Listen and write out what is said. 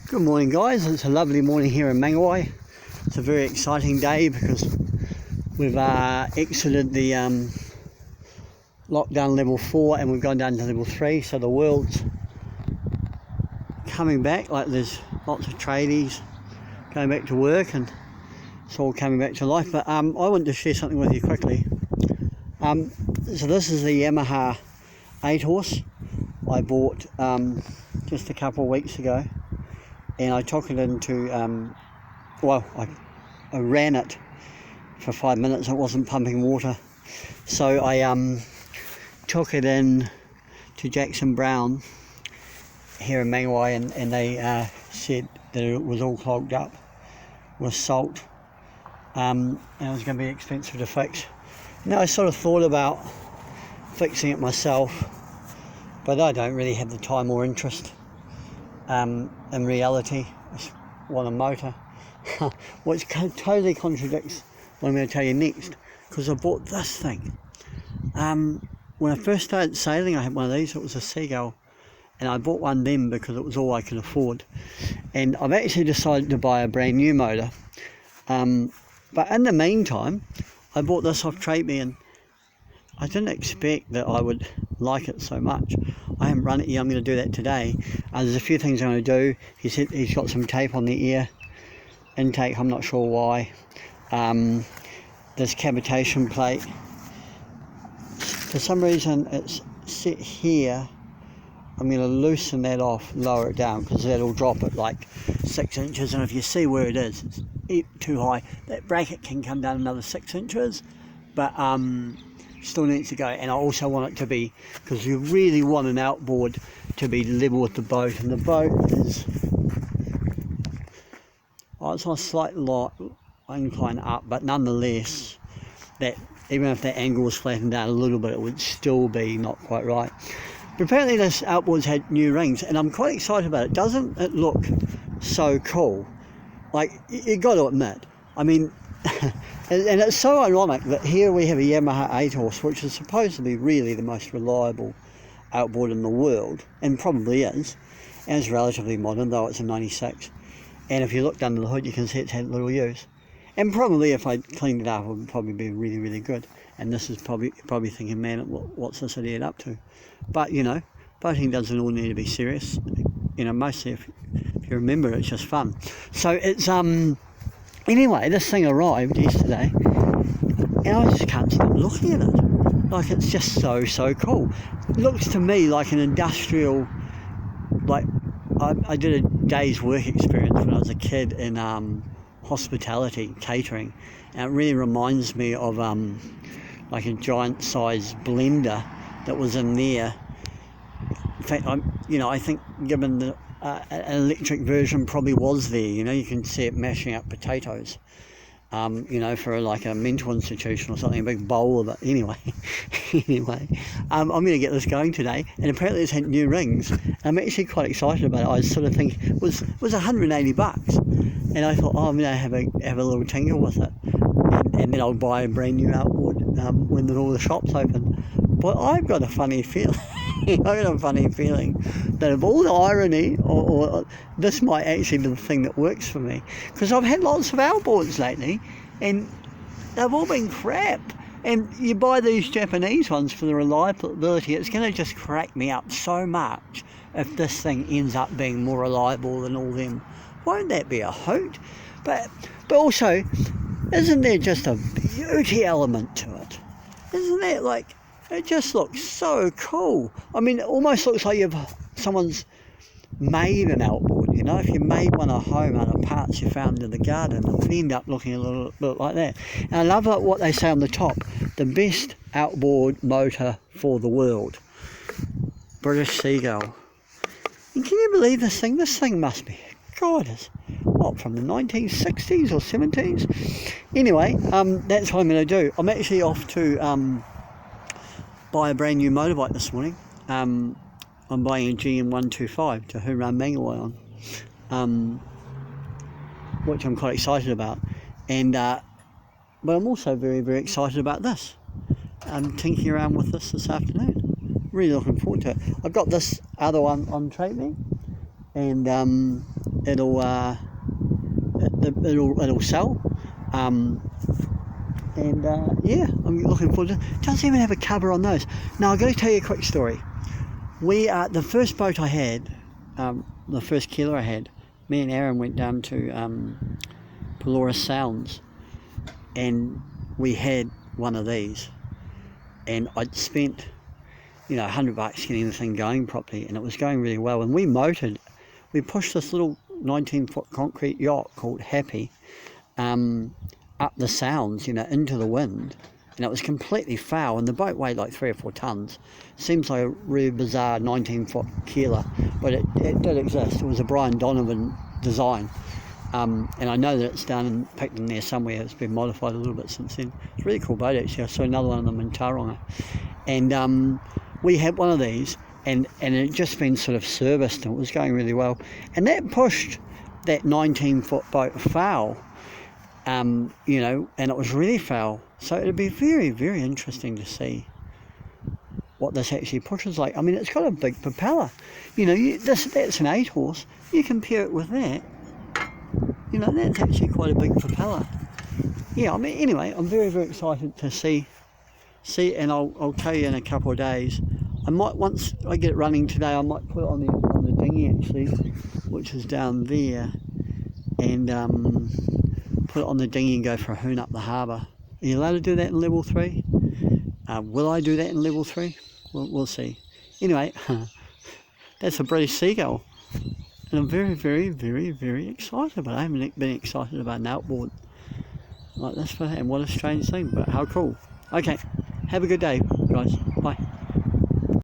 Good morning, guys. It's a lovely morning here in Mangawai. It's a very exciting day because we've exited the lockdown level 4 and we've gone down to level 3, so the world's coming back. Like, there's lots of tradies going back to work and it's all coming back to life. But I wanted to share something with you quickly. So this is the Yamaha 8 horse I bought just a couple of weeks ago, and I took it into I ran it for 5 minutes. It wasn't pumping water, so I took it in to Jackson Brown here in Mangawai, and they said that it was all clogged up with salt, and it was going to be expensive to fix. Now, I sort of thought about fixing it myself, but I don't really have the time or interest. In reality, I just want a motor, which totally contradicts what I'm going to tell you next, because I bought this thing. When I first started sailing, I had one of these. It was a Seagull, and I bought one then because it was all I could afford. And I've actually decided to buy a brand new motor, but in the meantime, I bought this off Trade Me, and I didn't expect that I would like it so much. I haven't run it yet. I'm going to do that today. There's a few things I'm going to do. He said he's got some tape on the air intake. I'm not sure why. This cavitation plate, for some reason it's set here. I'm going to loosen that off, lower it down, because that'll drop it like 6 inches, and if you see where it is, it's too high. That bracket can come down another 6 inches, but still needs to go. And I also want it to be, because you really want an outboard to be level with the boat, and the boat is, it's on a slight incline up, but nonetheless, that even if that angle was flattened down a little bit, it would still be not quite right. But apparently this outboard's had new rings, and I'm quite excited about it. Doesn't it look so cool? Like, you got to admit, I mean, and it's so ironic that here we have a Yamaha 8 horse, which is supposed to be really the most reliable outboard in the world, and probably is, and it's relatively modern, though it's a 96. And if you look under the hood, you can see it's had little use. And probably if I cleaned it up, it would probably be really, really good. And this is probably thinking, man, what's this idiot up to? But, you know, boating doesn't all need to be serious. You know, mostly if you remember, it's just fun. So it's, anyway, this thing arrived yesterday, and I just can't stop looking at it. Like, it's just so cool. It looks to me like an industrial, like, I did a day's work experience when I was a kid in hospitality, catering, and it really reminds me of like a giant size blender that was in there. In fact, I think given the an electric version probably was there. You know, you can see it mashing up potatoes, for like a mental institution or something, a big bowl of it. Anyway, I'm going to get this going today, and apparently it's had new rings. I'm actually quite excited about it. I was sort of thinking it was $180, and I thought, oh, I'm going to have a little tinker with it, and then I'll buy a brand new outboard when all the shops open. But I've got a funny feeling. That of all the irony, or this might actually be the thing that works for me, because I've had lots of outboards lately, and they've all been crap. And you buy these Japanese ones for the reliability, it's going to just crack me up so much if this thing ends up being more reliable than all them. Won't that be a hoot? But also, isn't there just a beauty element to it? Isn't there, like, it just looks so cool. I mean, it almost looks like someone's made an outboard, you know. If you made one at home out of parts you found in the garden, it would end up looking a little like that. And I love what they say on the top: the best outboard motor for the world. British Seagull. And can you believe this thing? This thing must be, God, it's from the 1960s or 70s? Anyway, that's what I'm going to do. I'm actually off to buy a brand new motorbike this morning. I'm buying a GM125 to run Mangawai on, which I'm quite excited about. And but I'm also very, very excited about this. I'm tinkering around with this afternoon. Really looking forward to it. I've got this other one on Trade Me, and it'll sell. Yeah, I'm looking forward to it. Doesn't even have a cover on those. Now I've got to tell you a quick story. The first boat I had, the first keeler I had, me and Aaron went down to Pelorus Sounds, and we had one of these, and I'd spent $100 getting the thing going properly, and it was going really well. And we pushed this little 19-foot concrete yacht called Happy up the Sounds, into the wind, and it was completely foul, and the boat weighed like 3 or 4 tons. Seems like a really bizarre 19-foot keeler, but it did exist. It was a Brian Donovan design, and I know that it's down in Picton there somewhere. It's been modified a little bit since then. It's a really cool boat actually. I saw another one of them in Tauranga, and we had one of these, and it had just been sort of serviced, and it was going really well, and that pushed that 19-foot boat foul, and it was really foul. So it'd be very, very interesting to see what this actually pushes like. I mean, it's got a big propeller. That's an 8-horse. You compare it with that. That's actually quite a big propeller. Yeah, I mean, anyway, I'm very, very excited to see, and I'll tell you in a couple of days. I might, once I get it running today, I might put it on the dinghy actually, which is down there, and put it on the dinghy and go for a hoon up the harbour. Are you allowed to do that in level 3? Will I do that in level 3? We'll see. Anyway, that's a British Seagull, and I'm very, very, very, very excited about it. I haven't been excited about an outboard like this for, and what a strange thing, but how cool. Okay, have a good day, guys. Bye.